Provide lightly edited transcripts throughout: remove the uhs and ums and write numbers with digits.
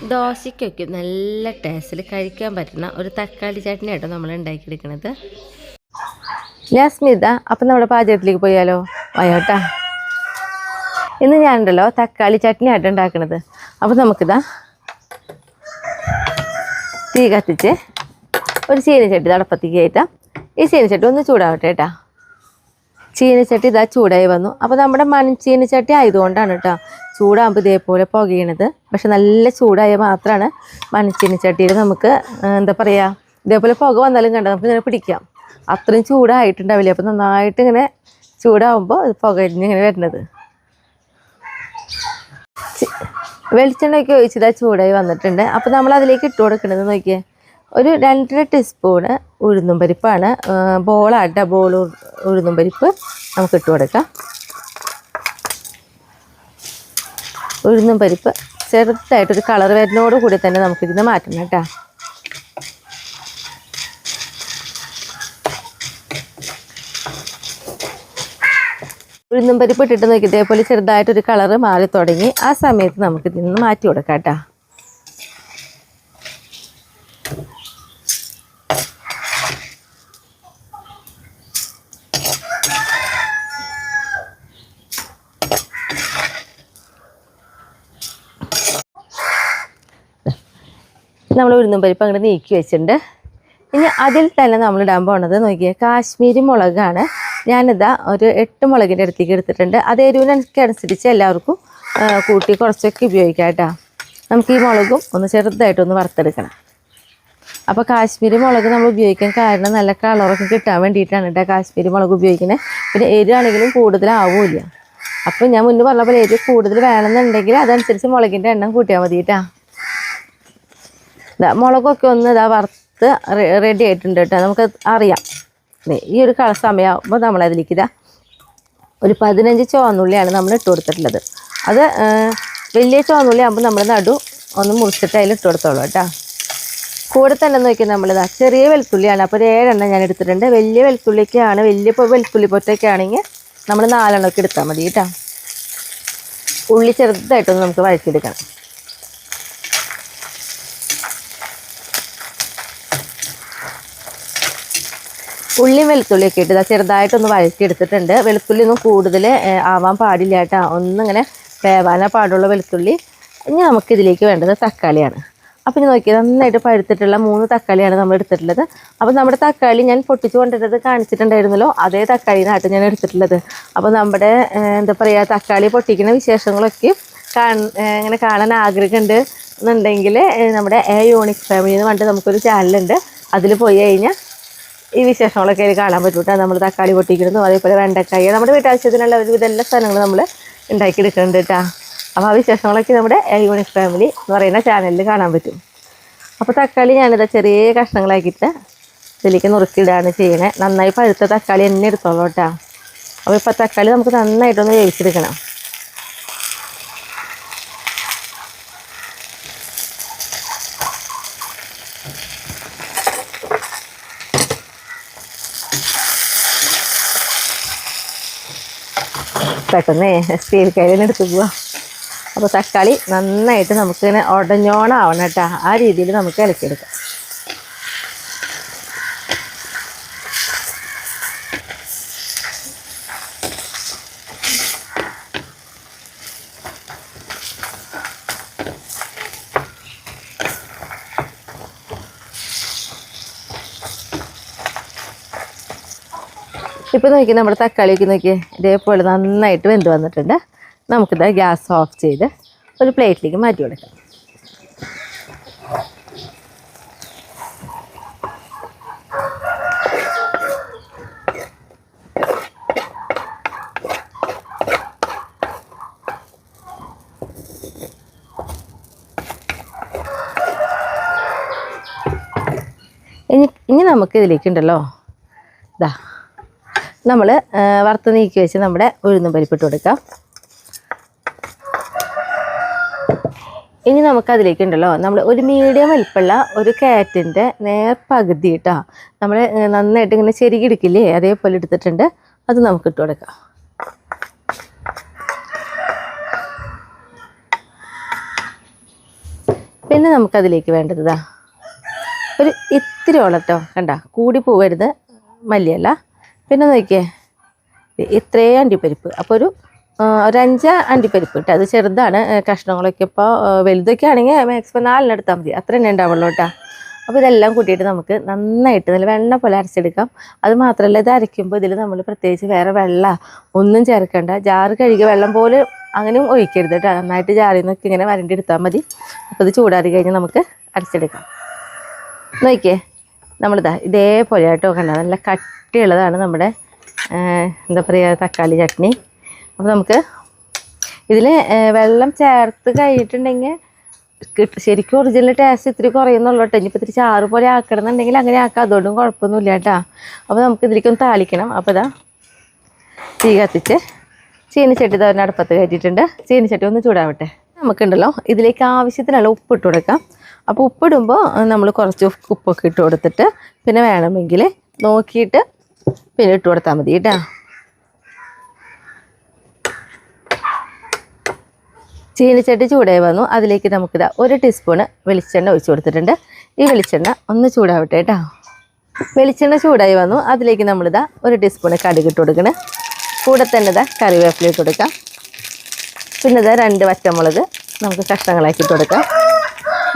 ദോശയ്ക്കൊക്കെ നല്ല ടേസ്റ്റിൽ കഴിക്കാൻ പറ്റുന്ന ഒരു തക്കാളി ചട്നി ആട്ടോ നമ്മൾ ഉണ്ടാക്കിയെടുക്കുന്നത്. ഞാൻ സ്മിത. അപ്പം നമ്മുടെ പാചകത്തിലേക്ക് പോയാലോ? വയോട്ടാ. ഇന്ന് ഞാനുണ്ടല്ലോ തക്കാളി ചട്നി ആട്ടോ ഉണ്ടാക്കുന്നത്. അപ്പോൾ നമുക്കിതാ തീ കത്തിച്ച് ഒരു ചീനച്ചട്ടി തടപ്പത്തേക്ക് കയറ്റാം. ഈ ചീനച്ചട്ടി ഒന്ന് ചൂടാവട്ടെ കേട്ടോ. ചീനച്ചട്ടി ഇതാ ചൂടായി വന്നു. അപ്പോൾ നമ്മുടെ മൺചീനച്ചട്ടി ആയതുകൊണ്ടാണ് കേട്ടോ ചൂടാകുമ്പോൾ ഇതേപോലെ പുകയണത്. പക്ഷെ നല്ല ചൂടായാൽ മാത്രമാണ് മൺചീനച്ചട്ടിയിൽ നമുക്ക് എന്താ പറയുക, ഇതേപോലെ പുക വന്നാലും കണ്ട നമുക്ക് ഇങ്ങനെ പിടിക്കാം. അത്രയും ചൂടായിട്ടുണ്ടാവില്ല. അപ്പോൾ നന്നായിട്ട് ഇങ്ങനെ ചൂടാകുമ്പോൾ പുകഞ്ഞിങ്ങനെ വരുന്നത്. വെളിച്ചെണ്ണയൊക്കെ ഒഴിച്ചിതാ ചൂടായി വന്നിട്ടുണ്ട്. അപ്പോൾ നമ്മൾ അതിലേക്ക് ഇട്ട് കൊടുക്കുന്നത് നോക്കിയേ, ഒരു 2.5 ടീസ്പൂണ് ഉഴുന്നും പരിപ്പാണ്. ബോളാട്ട ബോൾ ഉഴുന്നും പരിപ്പ് നമുക്ക് ഇട്ട് കൊടുക്കാം. ഉഴുന്നും പരിപ്പ് ചെറുതായിട്ടൊരു കളർ വരുന്നതോട് കൂടി തന്നെ നമുക്കിതിനെ മാറ്റണം കേട്ടോ. ഉഴുന്നും പരിപ്പ് ഇട്ടിട്ട് നോക്കി ഇതേപോലെ ചെറുതായിട്ടൊരു കളറ് മാറി തുടങ്ങി. ആ സമയത്ത് നമുക്കിതിൽ നിന്ന് മാറ്റി കൊടുക്കാം കേട്ടോ. നമ്മൾ ഉഴുന്നും പരിപ്പ് അങ്ങോട്ട് നീക്കി വെച്ചിട്ടുണ്ട്. ഇനി അതിൽ തന്നെ നമ്മൾ ഇടാൻ പോകുന്നത് നോക്കിയാൽ കാശ്മീരി മുളകാണ്. ഞാനിതാ ഒരു 8 മുളകിൻ്റെ അടുത്തേക്ക് എടുത്തിട്ടുണ്ട്. അത് എരിവിനനുസരിച്ച് എല്ലാവർക്കും കൂട്ടി കുറച്ചൊക്കെ ഉപയോഗിക്കാം കേട്ടോ. നമുക്ക് ഈ മുളകും ഒന്ന് ചെറുതായിട്ടൊന്ന് വറുത്തെടുക്കണം. അപ്പോൾ കാശ്മീരി മുളക് നമ്മൾ ഉപയോഗിക്കാൻ കാരണം നല്ല കളറൊക്കെ കിട്ടാൻ വേണ്ടിയിട്ടാണ് കേട്ടോ കാശ്മീരി മുളക് ഉപയോഗിക്കുന്നത്. പിന്നെ എരിവാണെങ്കിലും കൂടുതലാവില്ല. അപ്പോൾ ഞാൻ മുന്നേ പറഞ്ഞ പോലെ എരിവ് കൂടുതൽ വേണമെന്നുണ്ടെങ്കിൽ അതനുസരിച്ച് മുളകിൻ്റെ എണ്ണം കൂട്ടിയാൽ മതി കേട്ടോ. മുളകൊക്കെ ഒന്ന് വറുത്ത് റെഡി ആയിട്ടുണ്ട് കേട്ടോ. നമുക്ക് അറിയാം ഈ ഒരു സമയമാകുമ്പോൾ നമ്മളതിലേക്ക് ഒരു 15 ചുവന്നുള്ളിയാണ് നമ്മൾ ഇട്ട് കൊടുത്തിട്ടുള്ളത്. അത് വലിയ ചുവന്നുള്ളി ആകുമ്പോൾ നമ്മൾ നടു ഒന്ന് മുറിച്ചിട്ട് അതിൽ ഇട്ട് കൊടുത്തോളൂ കേട്ടോ. കൂടെ തന്നെ നോക്കിയാൽ നമ്മളിതാ ചെറിയ വെളുത്തുള്ളിയാണ്. അപ്പോൾ ഒരു 7 എണ്ണം ഞാൻ എടുത്തിട്ടുണ്ട്. വലിയ വെളുത്തുള്ളിക്കാണ്, വലിയ വെളുത്തുള്ളി പൊറ്റൊക്കെ ആണെങ്കിൽ നമ്മൾ 4 എണ്ണമൊക്കെ എടുത്താൽ മതി കേട്ടോ. ഉള്ളി ചെറുതായിട്ടൊന്ന് നമുക്ക് വഴറ്റിയെടുക്കണം. ഉള്ളിയും വെളുത്തുള്ളിയൊക്കെ ഇട്ട് ചെറുതായിട്ടൊന്ന് വഴറ്റിയെടുത്തിട്ടുണ്ട്. വെളുത്തുള്ളി ഒന്നും കൂടുതൽ ആവാൻ പാടില്ല കേട്ടോ. ഒന്നിങ്ങനെ വേവാനേ പാടുള്ള വെളുത്തുള്ളി. ഇനി നമുക്കിതിലേക്ക് വേണ്ടത് തക്കാളിയാണ്. അപ്പോൾ ഇനി നോക്കിയാൽ നന്നായിട്ട് പഴുത്തിട്ടുള്ള 3 തക്കാളിയാണ് നമ്മൾ എടുത്തിട്ടുള്ളത്. അപ്പോൾ നമ്മുടെ തക്കാളി ഞാൻ പൊട്ടിച്ച് കൊണ്ടിട്ടത് കാണിച്ചിട്ടുണ്ടായിരുന്നല്ലോ, അതേ തക്കാളിനായിട്ട് ഞാൻ എടുത്തിട്ടുള്ളത്. അപ്പോൾ നമ്മുടെ എന്താ പറയുക, തക്കാളി പൊട്ടിക്കുന്ന വിശേഷങ്ങളൊക്കെ ഇങ്ങനെ കാണാൻ ആഗ്രഹമുണ്ട് എന്നുണ്ടെങ്കിൽ നമ്മുടെ യൂണിക് ഫാമിലി എന്ന് പറഞ്ഞിട്ട് നമുക്കൊരു ചാനലുണ്ട്. അതിൽ പോയി കഴിഞ്ഞാൽ ഈ വിശേഷങ്ങളൊക്കെ അതിൽ കാണാൻ പറ്റൂട്ടാ. നമ്മൾ തക്കാളി പൊട്ടിക്കുന്നു, അതേപോലെ വെണ്ടക്കായ, നമ്മുടെ വീട്ടാവശ്യത്തിനുള്ള ഒരുവിധ എല്ലാ സാധനങ്ങളും നമ്മൾ ഉണ്ടാക്കിയെടുക്കുന്നുണ്ട് കേട്ടോ. അപ്പോൾ ആ വിശേഷങ്ങളൊക്കെ നമ്മുടെ യൂണിക് ഫാമിലി എന്ന് പറയുന്ന ചാനലിൽ കാണാൻ പറ്റും. അപ്പോൾ തക്കാളി ഞാനിത് ചെറിയ കഷ്ണങ്ങളാക്കിയിട്ട് ഇതിലേക്ക് നുറുക്കിയിടാണ് ചെയ്യണേ. നന്നായി പഴുത്ത തക്കാളി തന്നെ എടുത്തോളൂ കേട്ടോ. അപ്പോൾ ഇപ്പോൾ തക്കാളി നമുക്ക് നന്നായിട്ടൊന്ന് വേവിച്ചെടുക്കണം. പെട്ടെന്ന് സ്റ്റീൽ കയ്യിൽ എടുത്ത് പോവാം. അപ്പോൾ തക്കാളി നന്നായിട്ട് നമുക്കിങ്ങനെ ഉടഞ്ഞോണാവണം കേട്ടോ. ആ രീതിയിൽ നമുക്ക് ഇളക്കിയെടുക്കാം. ഇപ്പോൾ നോക്കി നമ്മുടെ തക്കാളിയൊക്കെ നോക്കി ഇതേപോലെ നന്നായിട്ട് വെന്ത് വന്നിട്ടുണ്ട്. നമുക്കിത് ഗ്യാസ് ഓഫ് ചെയ്ത് ഒരു പ്ലേറ്റിലേക്ക് മാറ്റി കൊടുക്കാം. ഇനി നമുക്ക് ഇതിലേക്കുണ്ടല്ലോ നമ്മൾ വറുത്ത് നീക്കി വെച്ച് നമ്മുടെ ഉഴുന്നും പരിപ്പിട്ട് കൊടുക്കാം. ഇനി നമുക്കതിലേക്കുണ്ടല്ലോ നമ്മൾ ഒരു മീഡിയം വലിപ്പമുള്ള ഒരു ക്യാരറ്റിൻ്റെ നേർപകുതി കേട്ടോ നമ്മൾ നന്നായിട്ട് ഇങ്ങനെ ചെരുകിയെടുക്കില്ലേ, അതേപോലെ എടുത്തിട്ടുണ്ട്. അത് നമുക്കിട്ട് കൊടുക്കാം. പിന്നെ നമുക്കതിലേക്ക് വേണ്ടത് ഇതാ ഒരു ഇത്തിരി ഓളട്ടോ കണ്ട കൂടി പോവരുത് മല്ലിയല്ല. പിന്നെ നോക്കിയേ ഇത്രയും അണ്ടിപ്പരിപ്പ്, അപ്പോൾ ഒരു 5 അണ്ടിപ്പരിപ്പ് ഇട്ട് അത് ചെറുതാണ് കഷ്ണങ്ങളൊക്കെ. ഇപ്പോൾ വലുതൊക്കെ ആണെങ്കിൽ മാക്സിമം 4 എടുത്താൽ മതി, അത്ര തന്നെ ഉണ്ടാവുള്ളൂ കേട്ടോ. അപ്പോൾ ഇതെല്ലാം കൂട്ടിയിട്ട് നമുക്ക് നന്നായിട്ട് നല്ല വെണ്ണ പോലെ അരച്ചെടുക്കാം. അത് മാത്രമല്ല ഇത് അരയ്ക്കുമ്പോൾ ഇതിൽ നമ്മൾ പ്രത്യേകിച്ച് വേറെ വെള്ളം ഒന്നും ചേർക്കണ്ട. ജാറ് കഴുകിയ വെള്ളം പോലെ അങ്ങനെയും ഒഴിക്കരുത് കേട്ടോ. നന്നായിട്ട് ജാറിൽ നിന്നൊക്കെ ഇങ്ങനെ വരണ്ടെടുത്താൽ മതി. അപ്പോൾ ഇത് ചൂടാറി കഴിഞ്ഞ് നമുക്ക് അരച്ചെടുക്കാം. നോക്കിയേ നമ്മളിതാ ഇതേപോലെ ആയിട്ടോ കണ്ട നല്ല കട്ടിയുള്ളതാണ് നമ്മുടെ എന്താ പറയുക തക്കാളി ചട്നി. അപ്പോൾ നമുക്ക് ഇതിൽ വെള്ളം ചേർത്ത് കഴിഞ്ഞിട്ടുണ്ടെങ്കിൽ ശരിക്കും ഒറിജിനൽ ടേസ്റ്റ് ഇത്തിരി കുറയുന്നുള്ളൂ കേട്ടോ. ഇനിയിപ്പോൾ ഇത്തിരി ചാറ് പോലെ ആക്കണമെന്നുണ്ടെങ്കിൽ അങ്ങനെ ആക്കാം, അതുകൊണ്ടും കുഴപ്പമൊന്നുമില്ല കേട്ടോ. അപ്പോൾ നമുക്ക് ഇതിലേക്കൊന്ന് താളിക്കണം. അപ്പോൾ ഇതാ തീ കത്തിച്ച് ചീനിച്ചട്ടി തന്നെ അടുപ്പത്ത് കയറ്റിയിട്ടുണ്ട്. ചീനിച്ചട്ടി ഒന്ന് ചൂടാവട്ടെ. നമുക്കുണ്ടല്ലോ ഇതിലേക്ക് ആവശ്യത്തിനുള്ള ഉപ്പിട്ട് കൊടുക്കാം. അപ്പോൾ ഉപ്പിടുമ്പോൾ നമ്മൾ കുറച്ച് ഉപ്പൊക്കെ ഇട്ട് കൊടുത്തിട്ട് പിന്നെ വേണമെങ്കിൽ നോക്കിയിട്ട് പിന്നെ ഇട്ട് കൊടുത്താൽ മതി കേട്ടോ. ചീനിച്ചട്ടി ചൂടായി വന്നു. അതിലേക്ക് നമുക്കിതാ 1 ടീസ്പൂണ് വെളിച്ചെണ്ണ ഒഴിച്ച് കൊടുത്തിട്ടുണ്ട്. ഈ വെളിച്ചെണ്ണ ഒന്ന് ചൂടാവട്ടെ കേട്ടോ. വെളിച്ചെണ്ണ ചൂടായി വന്നു. അതിലേക്ക് നമ്മളിതാ 1 ടീസ്പൂണ് കടുക് ഇട്ട് കൊടുക്കണം. കൂടെ തന്നെ ഇതാ കറിവേപ്പില ഇട്ട് കൊടുക്കാം. പിന്നെ ഇതാ 2 പച്ചമുളക് നമുക്ക് കഷ്ണങ്ങളാക്കി ഇട്ട് കൊടുക്കാം.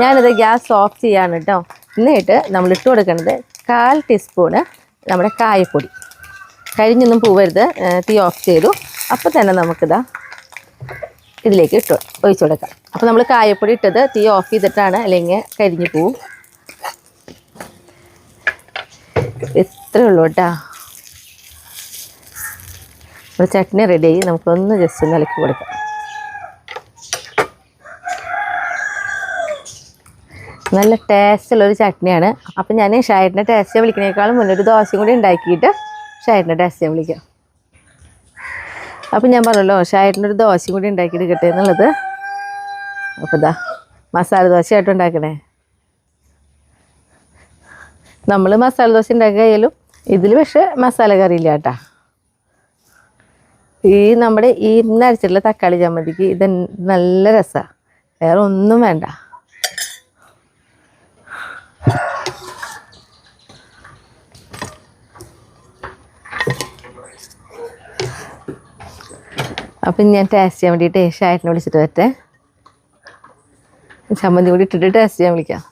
ഞാനിത് ഗ്യാസ് ഓഫ് ചെയ്യാണ് കേട്ടോ. എന്നിട്ട് നമ്മൾ ഇട്ട് കൊടുക്കുന്നത് 1/4 ടീസ്പൂണ് നമ്മുടെ കായപ്പൊടി. കരിഞ്ഞൊന്നും പോവരുത്, തീ ഓഫ് ചെയ്തു. അപ്പോൾ തന്നെ നമുക്കിതാ ഇതിലേക്ക് ഒഴിച്ചു കൊടുക്കാം. അപ്പോൾ നമ്മൾ കായപ്പൊടി ഇട്ടത് തീ ഓഫ് ചെയ്തിട്ടാണ്, അല്ലെങ്കിൽ കരിഞ്ഞു പോവും. ഇത്രയേ ഉള്ളൂ കേട്ടോ. ഒരു ചട്നി റെഡിയായി. നമുക്കൊന്ന് ജസ്റ്റ് ഒന്ന് ഇളക്കി കൊടുക്കാം. നല്ല ടേസ്റ്റുള്ളൊരു ചട്നിയാണ്. അപ്പം ഞാൻ ഷായിട്ടിൻ്റെ ടേസ്റ്റ് വിളിക്കുന്നതിനേക്കാളും മുന്നേ ഒരു ദോശയും കൂടി ഉണ്ടാക്കിയിട്ട് ഷായിട്ടിൻ്റെ ടേസ്റ്റ് വിളിക്കാം. അപ്പം ഞാൻ പറഞ്ഞല്ലോ ഷായിട്ടിനൊരു ദോശയും കൂടി ഉണ്ടാക്കിയെടുക്കട്ടെ എന്നുള്ളത്. അപ്പോൾ ഇതാ മസാല ദോശയായിട്ട് ഉണ്ടാക്കണേ. നമ്മൾ മസാല ദോശ ഉണ്ടാക്കിയാലും ഇതിൽ പക്ഷേ മസാല കറി ഇല്ല കേട്ടോ. ഈ നമ്മുടെ ഈ അരച്ചിട്ടുള്ള തക്കാളി ചമ്മന്തിക്ക് ഇത് നല്ല രസമാണ്, വേറെ ഒന്നും വേണ്ട. അപ്പം ഞാൻ ടേസ്റ്റ് ചെയ്യാൻ വേണ്ടിയിട്ട് ഷായിട്ടിനെ വിളിച്ചിട്ട് വരട്ടെ. ചമ്മന്തി കൂടി ഇട്ടിട്ട് ടേസ്റ്റ് ചെയ്യാൻ വിളിക്കാം.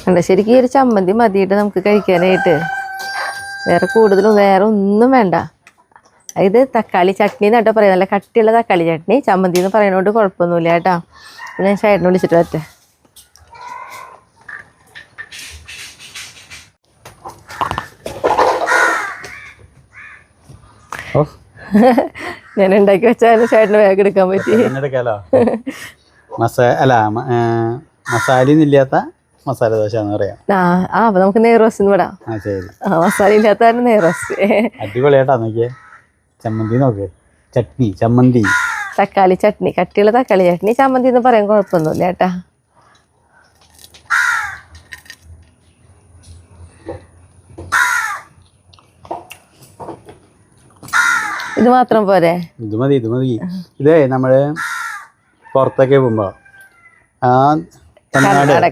കണ്ട ശരിക്കും ഈ ഒരു ചമ്മന്തി മതിയിട്ട് നമുക്ക് കഴിക്കാനായിട്ട്. വേറെ കൂടുതലും വേറെ ഒന്നും വേണ്ട. ഇത് തക്കാളി ചട്നി എന്നാട്ടോ പറയാം, നല്ല കട്ടിയുള്ള തക്കാളി ചട്നി. ചമ്മന്തി എന്ന് പറയുന്നതുകൊണ്ട് കുഴപ്പമൊന്നുമില്ല കേട്ടോ. അപ്പം ഞാൻ ഷായിട്ടിനെ വിളിച്ചിട്ട് വരട്ടെ. ഞാൻ ഉണ്ടാക്കി വെച്ചാൽ ഷായിട്ടിന് വേഗം എടുക്കാൻ പറ്റി. മസാലയില്ലാത്ത മസാല ദോശ എന്ന് പറയാം. അപ്പൊ നമുക്ക് നെയ്റോസ്റ്റ് എന്ന് വിടാം. മസാല ഇല്ലാത്ത നെയ്റോസ്റ്റ് അടിപൊളിയായിട്ടാ. നോക്കിയേ ചമ്മന്തി, നോക്കിയേ ചട്നി, ചമ്മന്തി, തക്കാളി ചട്നി, കട്ടിയുള്ള തക്കാളി ചട്നി. ചമ്മന്തി എന്ന് പറയാൻ കുഴപ്പമൊന്നുമില്ല കേട്ടാ. ഇത് മാത്രം പോരെ? ഇത് മതി, ഇത് മതി. ഇതേ നമ്മള് പുറത്തൊക്കെ പോകുമ്പോ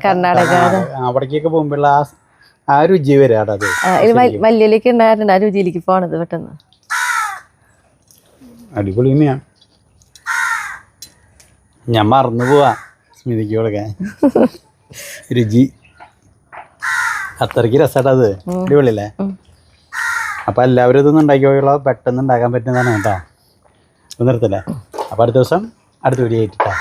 കർണാടക അവിടേക്കൊക്കെ പോകുമ്പോഴുള്ള ആ രുചി വരാട്ടോ. അത് മല്ലിയിലേക്ക് ഉണ്ടായിട്ടുണ്ട്, ആ രുചിയിലേക്ക് പോണത് പെട്ടെന്ന്. അടിപൊളി തന്നെയാ. ഞാൻ മറന്നു പോവാ സ്മിതിക്ക് കൊടുക്കാൻ രുചി. അത്രയ്ക്ക് രസമാട്ടത്. അടിപൊളിയല്ലേ? അപ്പൊ എല്ലാവരും ഇതൊന്നും ഉണ്ടാക്കിയോളൂ, പെട്ടെന്ന് ഉണ്ടാക്കാൻ പറ്റുന്നതാണ് കേട്ടോ. നിർത്തല്ലേ? അപ്പൊ അടുത്ത ദിവസം അടുത്ത വീഡിയോ ആയിട്ടാ.